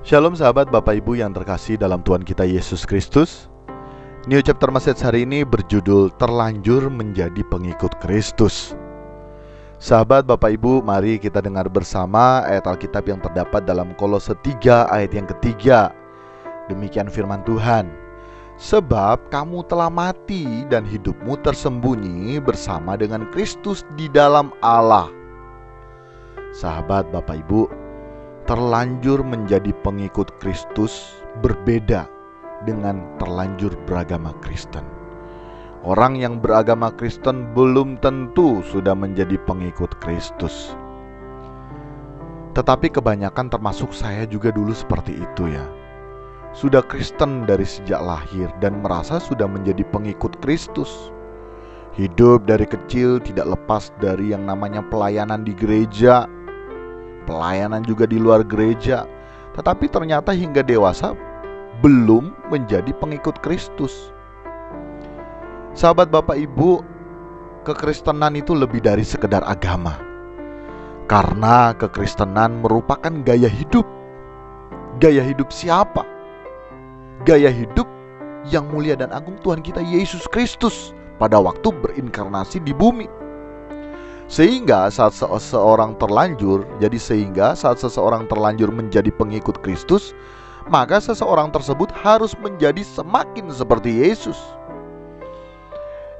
Shalom sahabat Bapak Ibu yang terkasih dalam Tuhan kita Yesus Kristus. New Chapter Message hari ini berjudul Terlanjur Menjadi Pengikut Kristus. Sahabat Bapak Ibu, mari kita dengar bersama ayat Alkitab yang terdapat dalam Kolose 3 ayat yang ketiga. Demikian firman Tuhan. Sebab kamu telah mati dan hidupmu tersembunyi bersama dengan Kristus di dalam Allah. Sahabat Bapak Ibu, terlanjur menjadi pengikut Kristus berbeda dengan terlanjur beragama Kristen. Orang yang beragama Kristen belum tentu sudah menjadi pengikut Kristus. Tetapi kebanyakan termasuk saya juga dulu seperti itu ya. Sudah Kristen dari sejak lahir dan merasa sudah menjadi pengikut Kristus. Hidup dari kecil tidak lepas dari yang namanya pelayanan di gereja, pelayanan juga di luar gereja. Tetapi ternyata hingga dewasa belum menjadi pengikut Kristus. Sahabat Bapak Ibu, kekristenan itu lebih dari sekedar agama. Karena kekristenan merupakan gaya hidup. Gaya hidup siapa? Gaya hidup yang mulia dan agung Tuhan kita Yesus Kristus pada waktu berinkarnasi di bumi. Sehingga saat seseorang terlanjur menjadi pengikut Kristus, maka seseorang tersebut harus menjadi semakin seperti Yesus.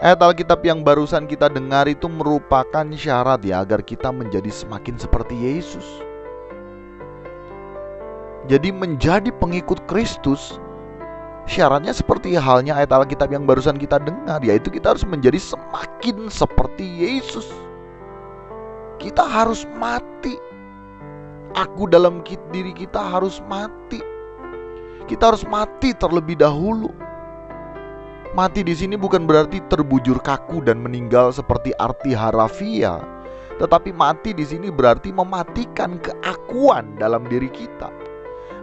Ayat Alkitab yang barusan kita dengar itu merupakan syarat ya agar kita menjadi semakin seperti Yesus. Jadi menjadi pengikut Kristus, syaratnya seperti halnya ayat Alkitab yang barusan kita dengar, yaitu kita harus menjadi semakin seperti Yesus. Kita harus mati. Aku dalam diri kita harus mati. Kita harus mati terlebih dahulu. Mati di sini bukan berarti terbujur kaku dan meninggal seperti arti harafiah, tetapi mati di sini berarti mematikan keakuan dalam diri kita,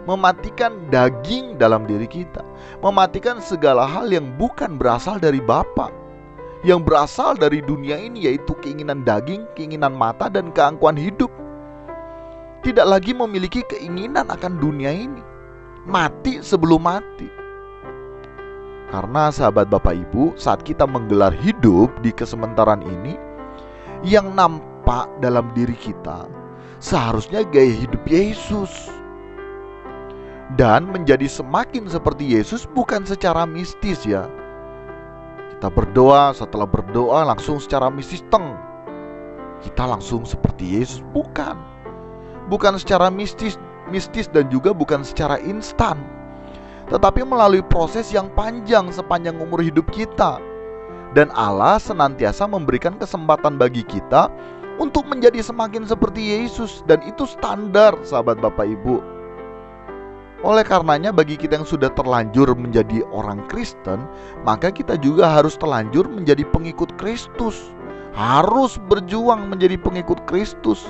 mematikan daging dalam diri kita, mematikan segala hal yang bukan berasal dari Bapa, yang berasal dari dunia ini, yaitu keinginan daging, keinginan mata, dan keangkuhan hidup. Tidak lagi memiliki keinginan akan dunia ini. Mati sebelum mati. Karena sahabat Bapak Ibu, saat kita menggelar hidup di kesementaran ini, yang nampak dalam diri kita seharusnya gaya hidup Yesus. Dan menjadi semakin seperti Yesus bukan secara mistis ya. Kita berdoa, setelah berdoa langsung secara mistis kita langsung seperti Yesus. Bukan secara mistis dan juga bukan secara instan, tetapi melalui proses yang panjang sepanjang umur hidup kita. Dan Allah senantiasa memberikan kesempatan bagi kita untuk menjadi semakin seperti Yesus. Dan itu standar sahabat Bapak Ibu. Oleh karenanya bagi kita yang sudah terlanjur menjadi orang Kristen, maka kita juga harus terlanjur menjadi pengikut Kristus. Harus berjuang menjadi pengikut Kristus.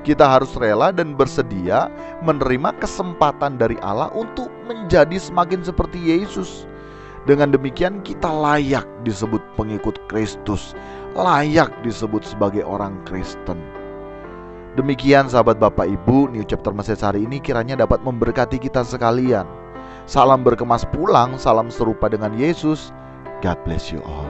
Kita harus rela dan bersedia menerima kesempatan dari Allah untuk menjadi semakin seperti Yesus. Dengan demikian kita layak disebut pengikut Kristus, layak disebut sebagai orang Kristen. Demikian sahabat Bapak Ibu, New Chapter Message hari ini kiranya dapat memberkati kita sekalian. Salam berkemas pulang, salam serupa dengan Yesus. God bless you all.